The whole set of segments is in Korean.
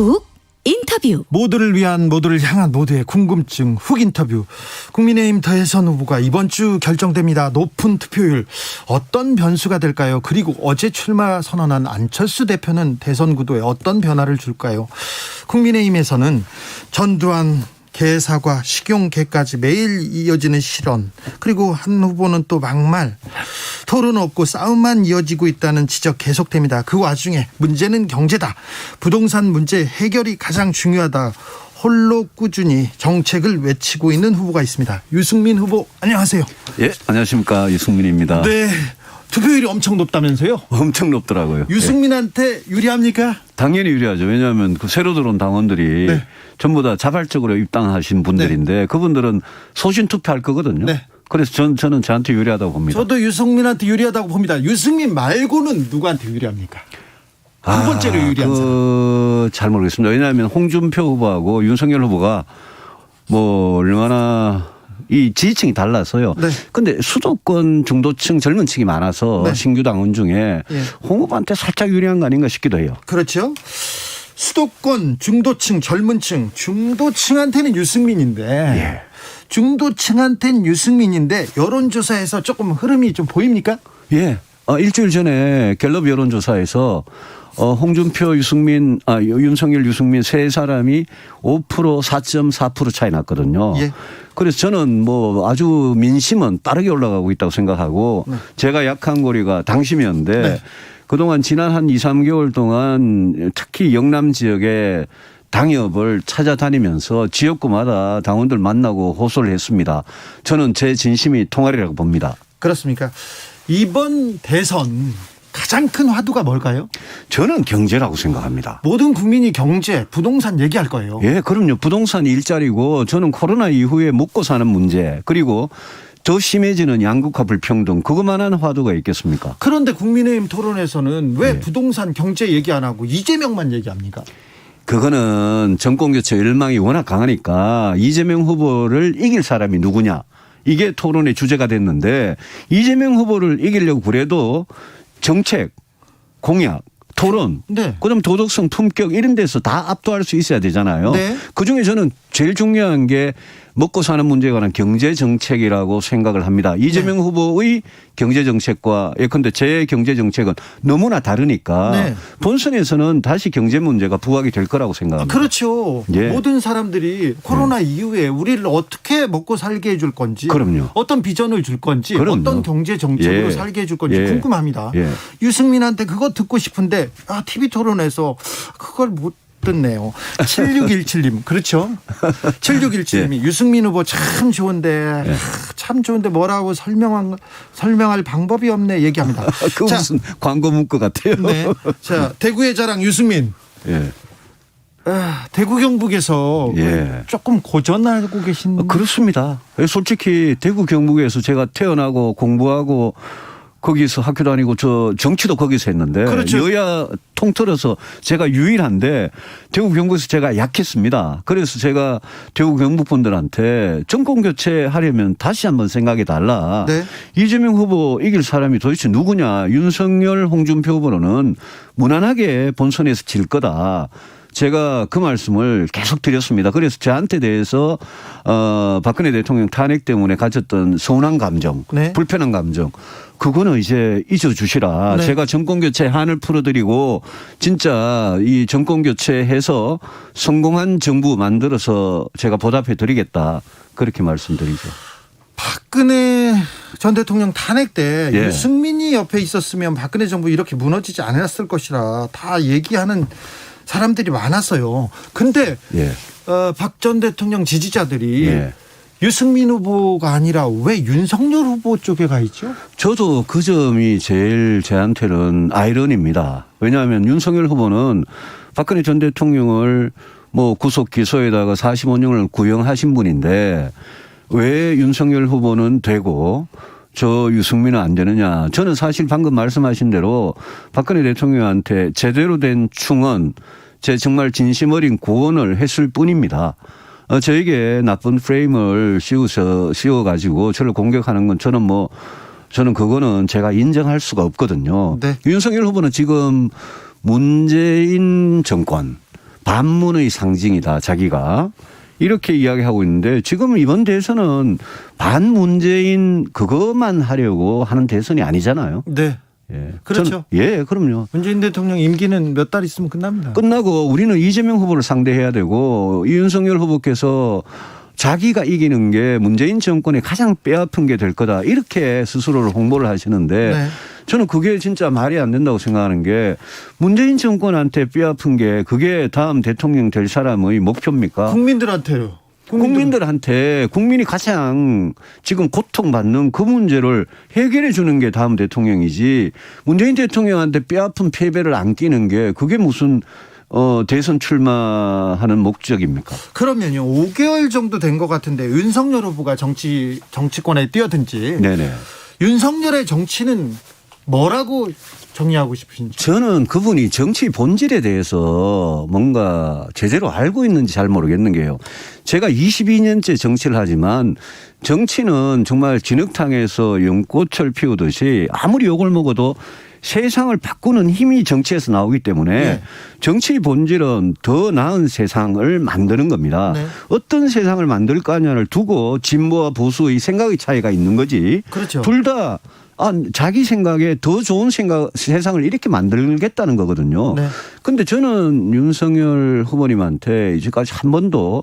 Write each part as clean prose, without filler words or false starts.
훅 인터뷰. 모두를 위한, 모두를 향한, 모두의 궁금증 훅 인터뷰. 국민의힘 대선 후보가 이번 주 결정됩니다. 높은 투표율, 어떤 변수가 될까요? 그리고 어제 출마 선언한 안철수 대표는 대선 구도에 어떤 변화를 줄까요? 국민의힘에서는 전두환 개사과 식용개까지 매일 이어지는 실언, 그리고 한 후보는 또 막말, 토론 없고 싸움만 이어지고 있다는 지적 계속됩니다. 그 와중에 문제는 경제다, 부동산 문제 해결이 가장 중요하다, 홀로 꾸준히 정책을 외치고 있는 후보가 있습니다. 유승민 후보, 안녕하세요. 예, 안녕하십니까, 유승민입니다. 네, 투표율이 엄청 높다면서요? 엄청 높더라고요. 유승민한테 유리합니까? 당연히 유리하죠. 왜냐하면 그 새로 들어온 당원들이 네. 전부 다 자발적으로 입당하신 분들인데 그분들은 소신 투표할 거거든요. 네. 그래서 저는 저한테 유리하다고 봅니다. 저도 유승민한테 유리하다고 봅니다. 유승민 말고는 누구한테 유리합니까? 두 번째로 유리한 사람. 잘 모르겠습니다. 왜냐하면 홍준표 후보하고 윤석열 후보가 뭐 얼마나 이 지지층이 달라서요. 네. 근데 수도권 중도층 젊은 층이 많아서 네. 신규 당원 중에 예. 홍 후보한테 살짝 유리한 거 아닌가 싶기도 해요. 그렇죠. 수도권 중도층 젊은층, 중도층한테는 유승민인데 예. 중도층한테는 유승민인데 여론조사에서 조금 흐름이 좀 보입니까? 예. 일주일 전에 갤럽 여론조사에서 홍준표, 윤석열, 유승민 세 사람이 5% 4.4% 차이 났거든요. 예. 그래서 저는 뭐 아주 민심은 빠르게 올라가고 있다고 생각하고 제가 약한 고리가 당심이었는데 네. 그동안 지난 한 2, 3개월 동안 특히 영남 지역에 당협을 찾아다니면서 지역구마다 당원들 만나고 호소를 했습니다. 저는 제 진심이 통하리라고 봅니다. 그렇습니까? 이번 대선 가장 큰 화두가 뭘까요? 저는 경제라고 생각합니다. 모든 국민이 경제, 부동산 얘기할 거예요. 예, 그럼요. 부동산 일자리고 저는 코로나 이후에 먹고 사는 문제 그리고 더 심해지는 양극화 불평등 그것만한 화두가 있겠습니까? 그런데 국민의힘 토론에서는 왜 네. 부동산 경제 얘기 안 하고 이재명만 얘기합니까? 그거는 정권교체 열망이 워낙 강하니까 이재명 후보를 이길 사람이 누구냐 이게 토론의 주제가 됐는데 이재명 후보를 이기려고 그래도 정책, 공약, 토론, 네. 그다음 도덕성, 품격 이런 데서 다 압도할 수 있어야 되잖아요. 네. 그중에 저는 제일 중요한 게 먹고 사는 문제에 관한 경제 정책이라고 생각을 합니다. 이재명 네. 후보의 경제 정책과 예컨대 제 경제 정책은 너무나 다르니까 네. 본선에서는 다시 경제 문제가 부각이 될 거라고 생각합니다. 그렇죠. 예. 모든 사람들이 코로나 이후에 우리를 어떻게 먹고 살게 해줄 건지, 그럼요. 어떤 비전을 줄 건지, 그럼요. 어떤 경제 정책으로 예. 살게 해줄 건지 예. 궁금합니다. 예. 유승민한테 그거 듣고 싶은데 TV 토론에서 그걸 못 듣네요. 7617님 그렇죠. 7617님이 예. 유승민 후보 참 좋은데 참 좋은데 뭐라고 설명할 방법이 없네 얘기합니다. 그 자, 무슨 광고 문구 같아요. 네. 자, 대구의 자랑 유승민. 예. 대구 경북에서 예. 조금 고전하고 계신. 그렇습니다. 솔직히 대구 경북에서 제가 태어나고 공부하고 거기서 학교 다니고 저 정치도 거기서 했는데 그렇죠. 여야 통틀어서 제가 유일한데 대구 경북에서 제가 약했습니다. 그래서 제가 대구 경북 분들한테 정권 교체하려면 다시 한번 생각해 달라. 네. 이재명 후보 이길 사람이 도대체 누구냐. 윤석열, 홍준표 후보로는 무난하게 본선에서 질 거다. 제가 그 말씀을 계속 드렸습니다. 그래서 저한테 대해서 박근혜 대통령 탄핵 때문에 가졌던 서운한 감정, 네. 불편한 감정 그거는 이제 잊어주시라. 네. 제가 정권교체 한을 풀어드리고 진짜 이 정권교체해서 성공한 정부 만들어서 제가 보답해드리겠다. 그렇게 말씀드리죠. 박근혜 전 대통령 탄핵 때 예. 유승민이 옆에 있었으면 박근혜 정부 이렇게 무너지지 않았을 것이라 다 얘기하는 사람들이 많았어요. 근데 예. 박 전 대통령 지지자들이 예. 유승민 후보가 아니라 왜 윤석열 후보 쪽에 가 있죠? 저도 그 점이 제일 저한테는 아이러니입니다. 왜냐하면 윤석열 후보는 박근혜 전 대통령을 뭐 구속 기소에다가 45년을 구형하신 분인데 왜 윤석열 후보는 되고 저 유승민은 안 되느냐. 저는 사실 방금 말씀하신 대로 박근혜 대통령한테 제대로 된 충원, 제 정말 진심 어린 구원을 했을 뿐입니다. 저에게 나쁜 프레임을 씌워가지고 저를 공격하는 건 저는 그거는 제가 인정할 수가 없거든요. 네. 윤석열 후보는 지금 문재인 정권, 반문의 상징이다 자기가 이렇게 이야기하고 있는데 지금 이번 대선은 반문재인 그것만 하려고 하는 대선이 아니잖아요. 네. 예. 그렇죠. 예, 그럼요. 문재인 대통령 임기는 몇 달 있으면 끝납니다. 끝나고 우리는 이재명 후보를 상대해야 되고 이윤석열 후보께서 자기가 이기는 게 문재인 정권에 가장 뼈아픈 게 될 거다 이렇게 스스로를 홍보를 하시는데 네. 저는 그게 진짜 말이 안 된다고 생각하는 게 문재인 정권한테 뼈아픈 게 그게 다음 대통령 될 사람의 목표입니까? 국민들한테요. 국민들한테 국민이 가장 지금 고통받는 그 문제를 해결해 주는 게 다음 대통령이지 문재인 대통령한테 뼈아픈 패배를 안기는 게 그게 무슨 대선 출마하는 목적입니까? 그러면요. 5개월 정도 된 것 같은데 윤석열 후보가 정치권에 뛰어든지 네네. 윤석열의 정치는 뭐라고 정의하고 싶으신지. 저는 그분이 정치 본질에 대해서 뭔가 제대로 알고 있는지 잘 모르겠는 게요. 제가 22년째 정치를 하지만 정치는 정말 진흙탕에서 연꽃을 피우듯이 아무리 욕을 먹어도 세상을 바꾸는 힘이 정치에서 나오기 때문에 네. 정치 본질은 더 나은 세상을 만드는 겁니다. 네. 어떤 세상을 만들 거냐를 두고 진보와 보수의 생각의 차이가 있는 거지. 그렇죠. 둘 다 자기 생각에 더 좋은 세상을 이렇게 만들겠다는 거거든요. 그런데 저는 윤석열 후보님한테 이제까지 한 번도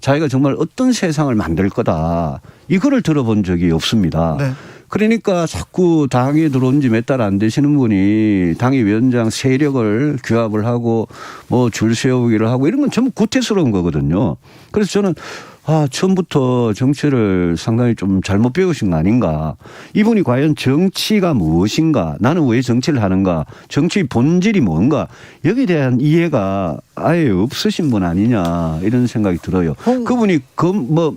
자기가 정말 어떤 세상을 만들 거다 이거를 들어본 적이 없습니다. 네. 그러니까 자꾸 당에 들어온 지 몇 달 안 되시는 분이 당의 위원장 세력을 규합을 하고 뭐 줄 세우기를 하고 이런 건 전부 구태스러운 거거든요. 그래서 저는 처음부터 정치를 상당히 좀 잘못 배우신 거 아닌가. 이분이 과연 정치가 무엇인가. 나는 왜 정치를 하는가. 정치 본질이 뭔가. 여기에 대한 이해가 아예 없으신 분 아니냐 이런 생각이 들어요. 그분이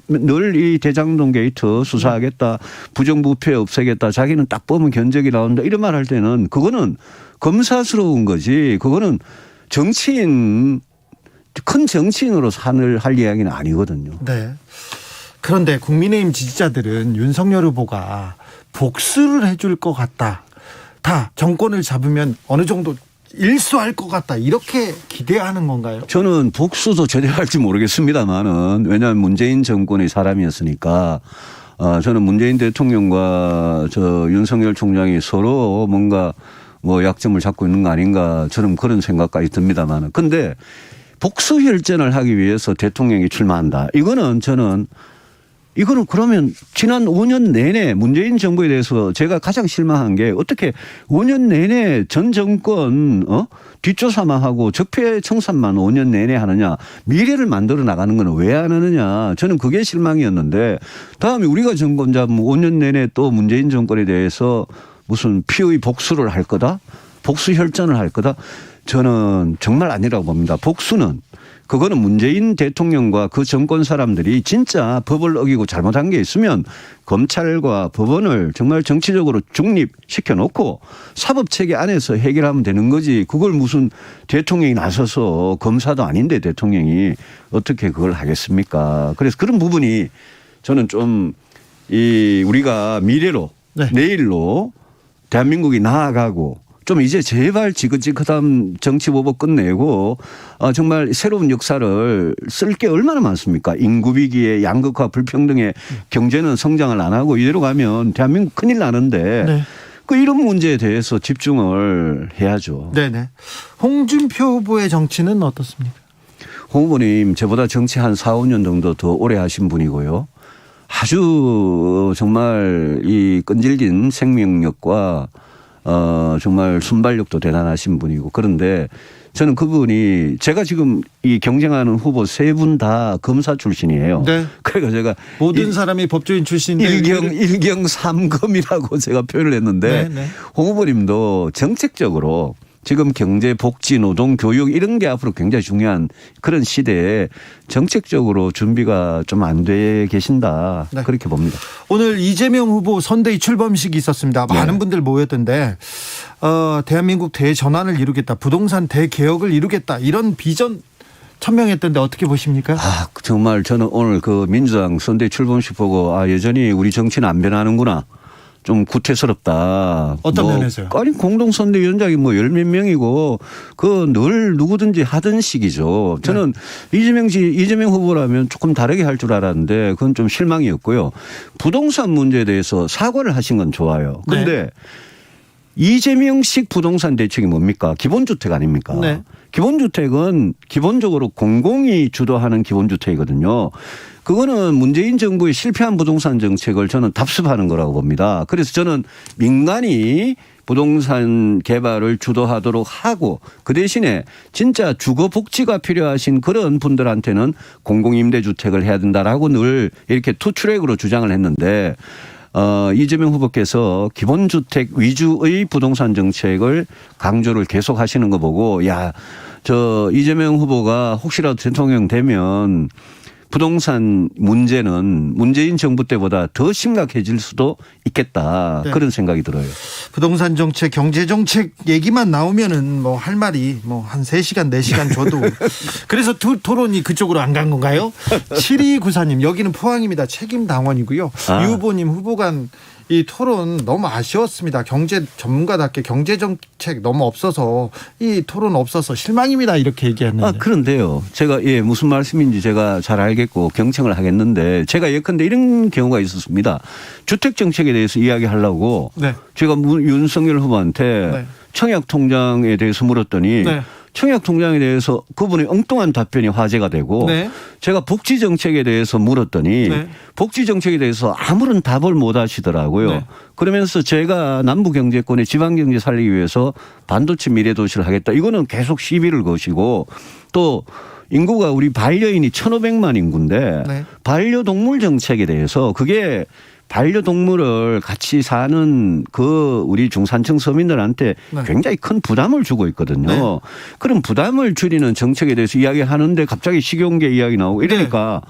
늘 이 대장동 게이트 수사하겠다. 부정부패 없애겠다. 자기는 딱 보면 견적이 나온다. 이런 말 할 때는 그거는 검사스러운 거지. 그거는 정치인 큰 정치인으로 할 이야기는 아니거든요. 네. 그런데 국민의힘 지지자들은 윤석열 후보가 복수를 해줄 것 같다. 다 정권을 잡으면 어느 정도 일수할 것 같다. 이렇게 기대하는 건가요? 저는 복수도 제대로 할지 모르겠습니다만은 왜냐하면 문재인 정권의 사람이었으니까 저는 문재인 대통령과 윤석열 총장이 서로 뭔가 약점을 잡고 있는 거 아닌가 저는 그런 생각까지 듭니다만은. 근데 복수 혈전을 하기 위해서 대통령이 출마한다. 이거는 그러면 지난 5년 내내 문재인 정부에 대해서 제가 가장 실망한 게 어떻게 5년 내내 전 정권 뒷조사만 하고 적폐청산만 5년 내내 하느냐. 미래를 만들어 나가는 건 왜 안 하느냐. 저는 그게 실망이었는데 다음에 우리가 정권 잡으면 5년 내내 또 문재인 정권에 대해서 무슨 피의 복수를 할 거다. 복수 혈전을 할 거다. 저는 정말 아니라고 봅니다. 복수는 그거는 문재인 대통령과 그 정권 사람들이 진짜 법을 어기고 잘못한 게 있으면 검찰과 법원을 정말 정치적으로 중립시켜 놓고 사법체계 안에서 해결하면 되는 거지. 그걸 무슨 대통령이 나서서 검사도 아닌데 대통령이 어떻게 그걸 하겠습니까? 그래서 그런 부분이 저는 좀 우리가 미래로 내일로 대한민국이 나아가고 좀 이제 제발 지긋지긋한 정치보복 끝내고 정말 새로운 역사를 쓸 게 얼마나 많습니까? 인구위기에 양극화 불평등의 경제는 성장을 안 하고 이대로 가면 대한민국 큰일 나는데 이런 문제에 대해서 집중을 해야죠. 네네. 홍준표 후보의 정치는 어떻습니까? 홍 후보님 저보다 정치 한 4, 5년 정도 더 오래 하신 분이고요. 아주 정말 이 끈질긴 생명력과 정말 순발력도 대단하신 분이고 그런데 저는 그분이 제가 지금 이 경쟁하는 후보 세 분 다 검사 출신이에요. 네. 그러니까 제가 모든 사람이 법조인 출신인데 일경 삼검이라고 제가 표현을 했는데 홍 후보님도 정책적으로 지금 경제, 복지, 노동, 교육 이런 게 앞으로 굉장히 중요한 그런 시대에 정책적으로 준비가 좀 안 돼 계신다. 그렇게 봅니다. 오늘 이재명 후보 선대위 출범식이 있었습니다. 많은 분들 모였던데 대한민국 대전환을 이루겠다. 부동산 대개혁을 이루겠다. 이런 비전 천명했던데 어떻게 보십니까? 정말 저는 오늘 그 민주당 선대위 출범식 보고 여전히 우리 정치는 안 변하는구나. 좀 구태스럽다. 어떤 면에서요? 아니 공동선대위원장이 뭐 열 몇 명이고 그 늘 누구든지 하던 식이죠. 저는 이재명 후보라면 조금 다르게 할 줄 알았는데 그건 좀 실망이었고요. 부동산 문제에 대해서 사과를 하신 건 좋아요. 그런데 이재명식 부동산 대책이 뭡니까? 기본주택 아닙니까? 네. 기본주택은 기본적으로 공공이 주도하는 기본주택이거든요. 그거는 문재인 정부의 실패한 부동산 정책을 저는 답습하는 거라고 봅니다. 그래서 저는 민간이 부동산 개발을 주도하도록 하고 그 대신에 진짜 주거 복지가 필요하신 그런 분들한테는 공공임대주택을 해야 된다라고 늘 이렇게 투트랙으로 주장을 했는데 이재명 후보께서 기본주택 위주의 부동산 정책을 강조를 계속 하시는 거 보고 저 이재명 후보가 혹시라도 대통령 되면 부동산 문제는 문재인 정부 때보다 더 심각해질 수도 있겠다. 네. 그런 생각이 들어요. 부동산 정책, 경제 정책 얘기만 나오면은 뭐 할 말이 뭐 한 3시간, 4시간 줘도 그래서 토론이 그쪽으로 안 간 건가요? 7294님 여기는 포항입니다. 책임 당원이고요. 유 후보님 후보간 이 토론 너무 아쉬웠습니다. 경제 전문가답게 경제 정책 너무 없어서 이 토론 없어서 실망입니다. 이렇게 얘기했는데. 그런데요. 제가 무슨 말씀인지 제가 잘 알겠고 경청을 하겠는데 제가 예컨대 이런 경우가 있었습니다. 주택 정책에 대해서 이야기하려고 제가 윤석열 후보한테 청약통장에 대해서 물었더니 청약통장에 대해서 그분의 엉뚱한 답변이 화제가 되고 제가 복지정책에 대해서 물었더니 복지정책에 대해서 아무런 답을 못 하시더라고요. 그러면서 제가 남부경제권의 지방경제 살리기 위해서 반도체 미래도시를 하겠다. 이거는 계속 시비를 거시고 또 인구가 우리 반려인이 1,500만 인구인데 반려동물 정책에 대해서 그게 반려동물을 같이 사는 그 우리 중산층 서민들한테 굉장히 큰 부담을 주고 있거든요. 그런 부담을 줄이는 정책에 대해서 이야기하는데 갑자기 식용계 이야기 나오고 이러니까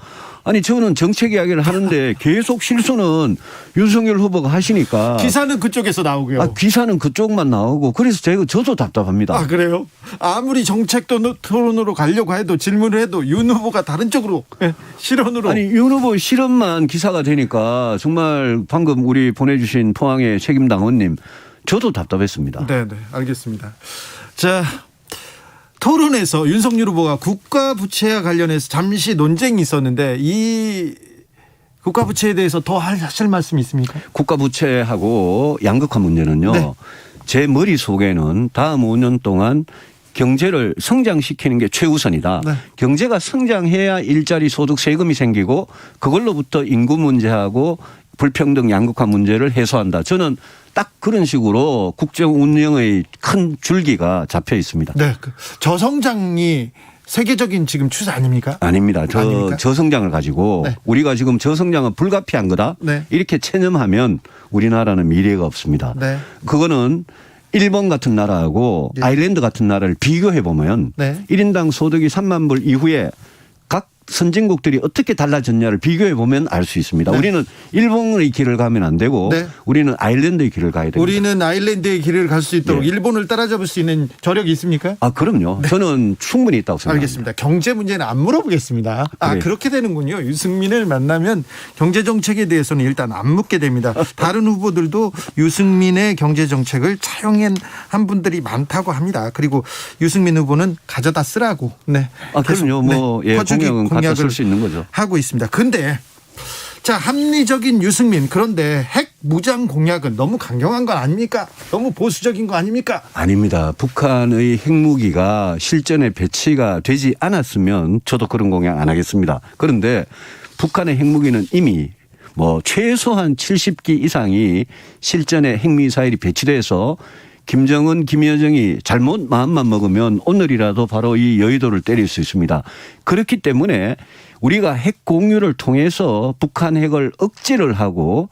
아니 저는 정책 이야기를 하는데 계속 실수는 윤석열 후보가 하시니까 기사는 그쪽에서 나오고요. 기사는 그쪽만 나오고 그래서 저도 답답합니다. 그래요? 아무리 정책도 토론으로 가려고 해도 질문을 해도 윤 후보가 다른 쪽으로 실언으로. 아니 윤 후보 실언만 기사가 되니까 정말 방금 우리 보내주신 포항의 책임당원님 저도 답답했습니다. 네, 알겠습니다. 자. 토론에서 윤석열 후보가 국가 부채와 관련해서 잠시 논쟁이 있었는데 이 국가 부채에 대해서 더 하실 말씀이 있습니까? 국가 부채하고 양극화 문제는요. 제 머릿속에는 다음 5년 동안 경제를 성장시키는 게 최우선이다. 경제가 성장해야 일자리 소득 세금이 생기고 그걸로부터 인구 문제하고 불평등 양극화 문제를 해소한다. 저는 딱 그런 식으로 국정 운영의 큰 줄기가 잡혀 있습니다. 저성장이 세계적인 지금 추세 아닙니까? 아닙니다. 저성장을 가지고 우리가 지금 저성장은 불가피한 거다. 이렇게 체념하면 우리나라는 미래가 없습니다. 그거는 일본 같은 나라하고 아일랜드 같은 나라를 비교해 보면 1인당 소득이 3만 불 이후에 각 선진국들이 어떻게 달라졌냐를 비교해 보면 알 수 있습니다. 우리는 일본의 길을 가면 안 되고 우리는 아일랜드의 길을 가야 됩니다. 우리는 아일랜드의 길을 갈 수 있도록 일본을 따라잡을 수 있는 저력이 있습니까? 그럼요. 저는 충분히 있다고 생각합니다. 알겠습니다. 경제 문제는 안 물어보겠습니다. 그렇게 되는군요. 유승민을 만나면 경제 정책에 대해서는 일단 안 묻게 됩니다. 다른 후보들도 유승민의 경제 정책을 차용한 분들이 많다고 합니다. 그리고 유승민 후보는 가져다 쓰라고. 그럼요. 공약은 갖다 쓸 수 있는 거죠. 하고 있습니다. 근데 합리적인 유승민 그런데 핵 무장 공약은 너무 강경한 건 아닙니까? 너무 보수적인 거 아닙니까? 아닙니다. 북한의 핵무기가 실전에 배치가 되지 않았으면 저도 그런 공약 안 하겠습니다. 그런데 북한의 핵무기는 이미 최소한 70기 이상이 실전에 핵미사일이 배치돼서 김정은, 김여정이 잘못 마음만 먹으면 오늘이라도 바로 이 여의도를 때릴 수 있습니다. 그렇기 때문에 우리가 핵 공유를 통해서 북한 핵을 억지를 하고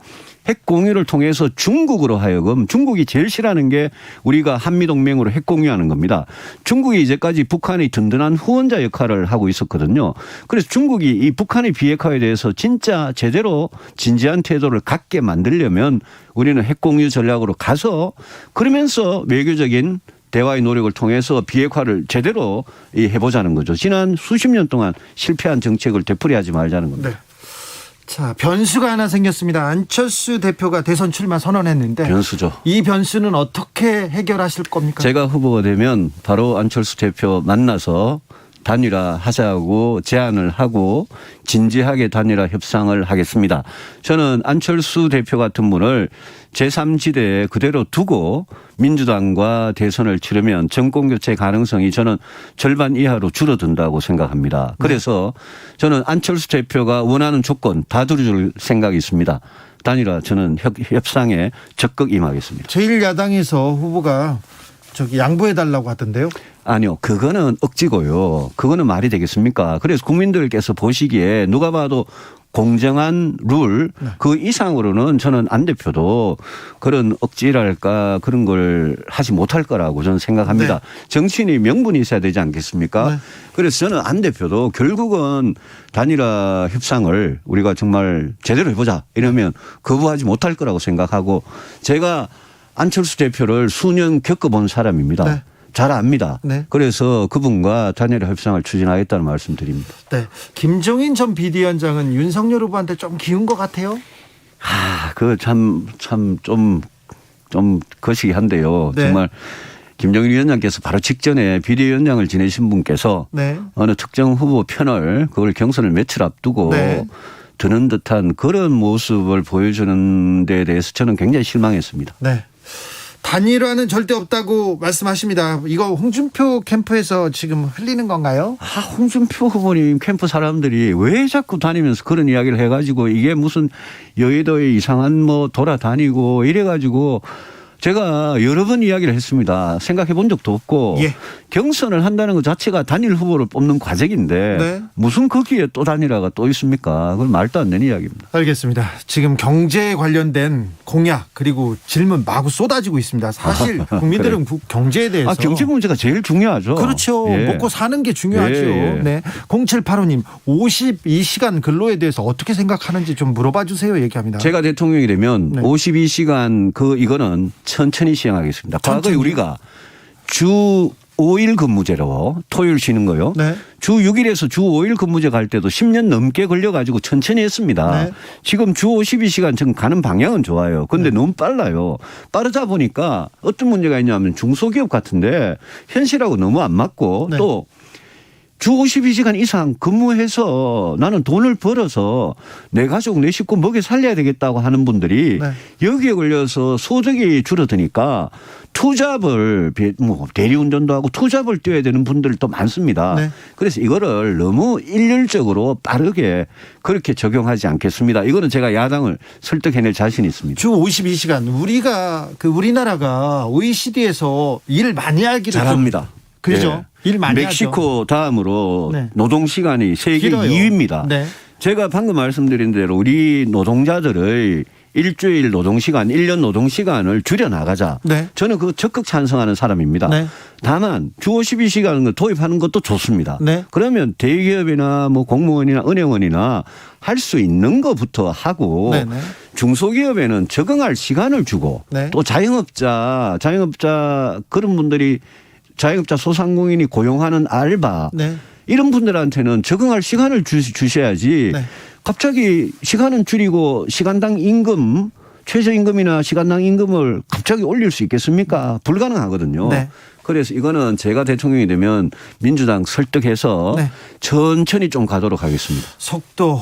핵 공유를 통해서 중국으로 하여금 중국이 제일 싫어하는 게 우리가 한미동맹으로 핵 공유하는 겁니다. 중국이 이제까지 북한의 든든한 후원자 역할을 하고 있었거든요. 그래서 중국이 이 북한의 비핵화에 대해서 진짜 제대로 진지한 태도를 갖게 만들려면 우리는 핵 공유 전략으로 가서 그러면서 외교적인 대화의 노력을 통해서 비핵화를 제대로 해보자는 거죠. 지난 수십 년 동안 실패한 정책을 되풀이하지 말자는 겁니다. 자, 변수가 하나 생겼습니다. 안철수 대표가 대선 출마 선언했는데 변수죠. 이 변수는 어떻게 해결하실 겁니까? 제가 후보가 되면 바로 안철수 대표 만나서 단일화하자고 제안을 하고 진지하게 단일화 협상을 하겠습니다. 저는 안철수 대표 같은 분을 제3지대에 그대로 두고 민주당과 대선을 치르면 정권교체 가능성이 저는 절반 이하로 줄어든다고 생각합니다. 그래서 저는 안철수 대표가 원하는 조건 다 들어줄 생각이 있습니다. 단일화 저는 협상에 적극 임하겠습니다. 제1야당에서 후보가 양보해달라고 하던데요. 아니요. 그거는 억지고요. 그거는 말이 되겠습니까? 그래서 국민들께서 보시기에 누가 봐도 공정한 룰 그 이상으로는 저는 안 대표도 그런 억지랄까 그런 걸 하지 못할 거라고 저는 생각합니다. 네. 정치인이 명분이 있어야 되지 않겠습니까? 네. 그래서 저는 안 대표도 결국은 단일화 협상을 우리가 정말 제대로 해보자 이러면 거부하지 못할 거라고 생각하고 제가 안철수 대표를 수년 겪어본 사람입니다. 네. 잘 압니다. 네. 그래서 그분과 단일화 협상을 추진하겠다는 말씀드립니다. 네, 김종인 전 비대위원장은 윤석열 후보한테 좀 기운 것 같아요. 그 참 좀 거시기한데요. 네. 정말 김정인 위원장께서 바로 직전에 비대위원장을 지내신 분께서 네. 어느 특정 후보 편을 그걸 경선을 며칠 앞두고 네. 드는 듯한 그런 모습을 보여주는 데에 대해서 저는 굉장히 실망했습니다. 네. 단일화는 절대 없다고 말씀하십니다. 이거 홍준표 캠프에서 지금 흘리는 건가요? 홍준표 후보님 캠프 사람들이 왜 자꾸 다니면서 그런 이야기를 해가지고 이게 무슨 여의도에 이상한 돌아다니고 이래가지고 제가 여러 번 이야기를 했습니다. 생각해 본 적도 없고 예. 경선을 한다는 것 자체가 단일 후보를 뽑는 과정인데 네. 무슨 거기에 또 단일화가 또 있습니까? 그건 말도 안 되는 이야기입니다. 알겠습니다. 지금 경제에 관련된 공약 그리고 질문 마구 쏟아지고 있습니다. 사실 국민들은 경제에 대해서 경제 문제가 제일 중요하죠. 그렇죠. 예. 먹고 사는 게 중요하죠. 예. 네. 0785님 52시간 근로에 대해서 어떻게 생각하는지 좀 물어봐 주세요. 얘기합니다. 제가 대통령이 되면 네. 52시간 이거는 천천히 시행하겠습니다. 과거에 천천히요? 우리가 주 5일 근무제로 토요일 쉬는 거요. 네. 주 6일에서 주 5일 근무제 갈 때도 10년 넘게 걸려가지고 천천히 했습니다. 네. 지금 주 52시간 지금 가는 방향은 좋아요. 그런데 너무 빨라요. 빠르다 보니까 어떤 문제가 있냐면 중소기업 같은데 현실하고 너무 안 맞고 네. 또 주 52시간 이상 근무해서 나는 돈을 벌어서 내 가족 내 식구 먹여 살려야 되겠다고 하는 분들이 네. 여기에 걸려서 소득이 줄어드니까 투잡을 대리운전도 하고 투잡을 뛰어야 되는 분들도 많습니다. 네. 그래서 이거를 너무 일률적으로 빠르게 그렇게 적용하지 않겠습니다. 이거는 제가 야당을 설득해낼 자신이 있습니다. 주 52시간 우리나라가 OECD에서 일 많이 하기로 잘합니다. 그렇죠. 일 많이 멕시코 하죠. 다음으로 네. 노동 시간이 세계 길어요. 2위입니다. 네. 제가 방금 말씀드린 대로 우리 노동자들의 일주일 노동시간, 1년 노동시간을 줄여나가자. 네. 저는 그거 적극 찬성하는 사람입니다. 네. 다만 주 52시간을 도입하는 것도 좋습니다. 네. 그러면 대기업이나 공무원이나 은행원이나 할 수 있는 것부터 하고 네, 네. 중소기업에는 적응할 시간을 주고 네. 또 자영업자 그런 분들이 자영업자 소상공인이 고용하는 알바 네. 이런 분들한테는 적응할 시간을 주셔야지 네. 갑자기 시간은 줄이고 시간당 임금 최저임금이나 시간당 임금을 갑자기 올릴 수 있겠습니까? 불가능하거든요. 네. 그래서 이거는 제가 대통령이 되면 민주당 설득해서 네. 천천히 좀 가도록 하겠습니다. 속도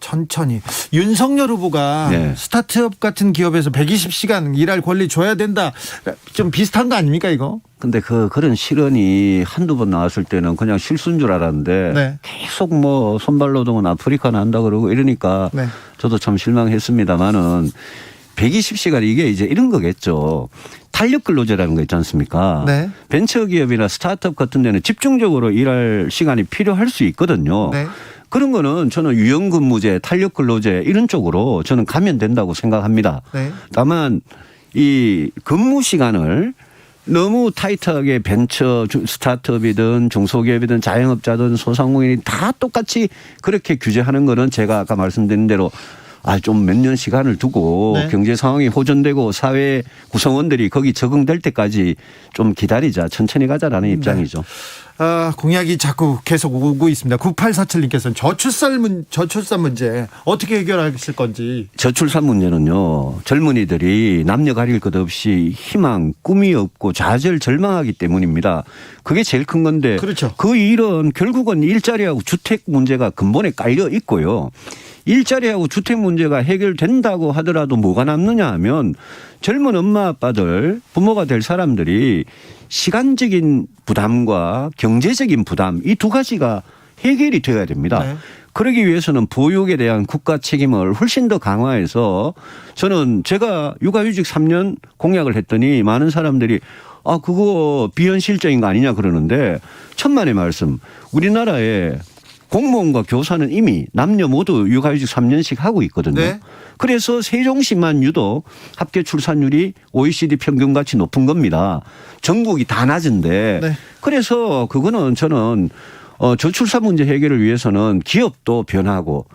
천천히. 윤석열 후보가 네. 스타트업 같은 기업에서 120시간 일할 권리 줘야 된다. 좀 비슷한 거 아닙니까 이거? 근데 그런 실언이 한두 번 나왔을 때는 그냥 실수인 줄 알았는데 네. 계속 손발노동은 아프리카 난다 그러고 이러니까 네. 저도 참 실망했습니다만은 120시간 이게 이제 이런 거겠죠. 탄력 근로제라는 거 있지 않습니까? 네. 벤처기업이나 스타트업 같은 데는 집중적으로 일할 시간이 필요할 수 있거든요. 네. 그런 거는 저는 유연근무제, 탄력근로제 이런 쪽으로 저는 가면 된다고 생각합니다. 네. 다만 이 근무 시간을 너무 타이트하게 벤처 스타트업이든 중소기업이든 자영업자든 소상공인이 다 똑같이 그렇게 규제하는 거는 제가 아까 말씀드린 대로 좀 몇 년 시간을 두고 네. 경제 상황이 호전되고 사회 구성원들이 거기 적응될 때까지 좀 기다리자 천천히 가자라는 입장이죠. 공약이 자꾸 계속 오고 있습니다. 9847님께서는 저출산 문제 어떻게 해결하실 건지. 저출산 문제는요, 젊은이들이 남녀 가릴 것 없이 희망, 꿈이 없고 좌절, 절망하기 때문입니다. 그게 제일 큰 건데. 그렇죠. 그 일은 결국은 일자리하고 주택 문제가 근본에 깔려 있고요. 일자리하고 주택 문제가 해결된다고 하더라도 뭐가 남느냐 하면 젊은 엄마 아빠들, 부모가 될 사람들이 시간적인 부담과 경제적인 부담, 이 두 가지가 해결이 되어야 됩니다. 네. 그러기 위해서는 보육에 대한 국가 책임을 훨씬 더 강화해서, 저는 제가 육아휴직 3년 공약을 했더니 많은 사람들이 그거 비현실적인 거 아니냐 그러는데, 천만의 말씀. 우리나라에 공무원과 교사는 이미 남녀 모두 육아휴직 3년씩 하고 있거든요. 네. 그래서 세종시만 유독 합계 출산율이 OECD 평균같이 높은 겁니다. 전국이 다 낮은데. 네. 그래서 그거는 저는 저출산 문제 해결을 위해서는 기업도 변하고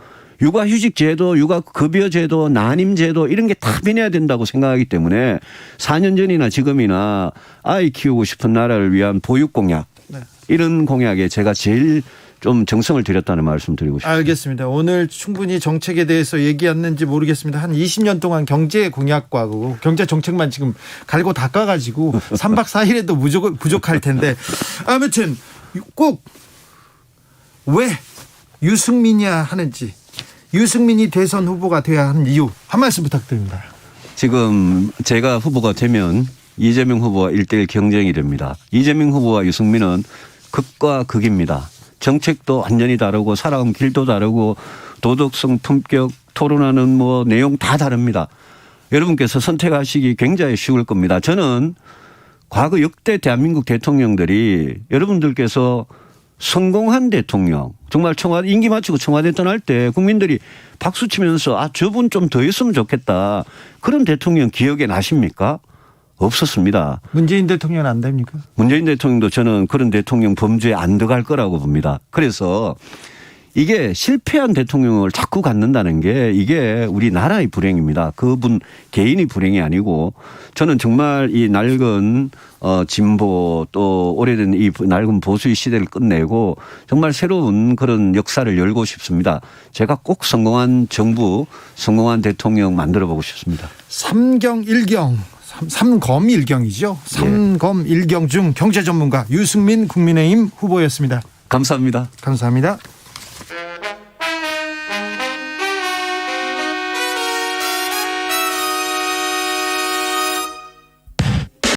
육아휴직 제도, 육아급여 제도, 난임 제도 이런 게 다 변해야 된다고 생각하기 때문에 4년 전이나 지금이나 아이 키우고 싶은 나라를 위한 보육 공약, 네. 이런 공약에 제가 제일 좀 정성을 들였다는 말씀 드리고 싶습니다. 알겠습니다. 오늘 충분히 정책에 대해서 얘기했는지 모르겠습니다. 한 20년 동안 경제 공약과 경제 정책만 지금 갈고 닦아가지고 3박 4일에도 부족할 텐데, 아무튼 꼭 왜 유승민이야 하는지, 유승민이 대선 후보가 돼야 하는 이유 한 말씀 부탁드립니다. 지금 제가 후보가 되면 이재명 후보와 1대1 경쟁이 됩니다. 이재명 후보와 유승민은 극과 극입니다. 정책도 완전히 다르고 살아온 길도 다르고 도덕성, 품격, 토론하는 내용 다 다릅니다. 여러분께서 선택하시기 굉장히 쉬울 겁니다. 저는 과거 역대 대한민국 대통령들이, 여러분들께서 성공한 대통령, 정말 청와대 임기 마치고 청와대 떠날 때 국민들이 박수 치면서 저분 좀 더 했으면 좋겠다, 그런 대통령 기억에 나십니까? 없었습니다. 문재인 대통령은 안 됩니까? 문재인 대통령도 저는 그런 대통령 범주에 안 들어갈 거라고 봅니다. 그래서 이게 실패한 대통령을 자꾸 갖는다는 게 이게 우리나라의 불행입니다. 그분 개인의 불행이 아니고, 저는 정말 이 낡은 진보, 또 오래된 이 낡은 보수의 시대를 끝내고 정말 새로운 그런 역사를 열고 싶습니다. 제가 꼭 성공한 정부, 성공한 대통령 만들어 보고 싶습니다. 삼검일경이죠. 삼검일경 중 경제 전문가 유승민 국민의힘 후보였습니다. 감사합니다. 감사합니다.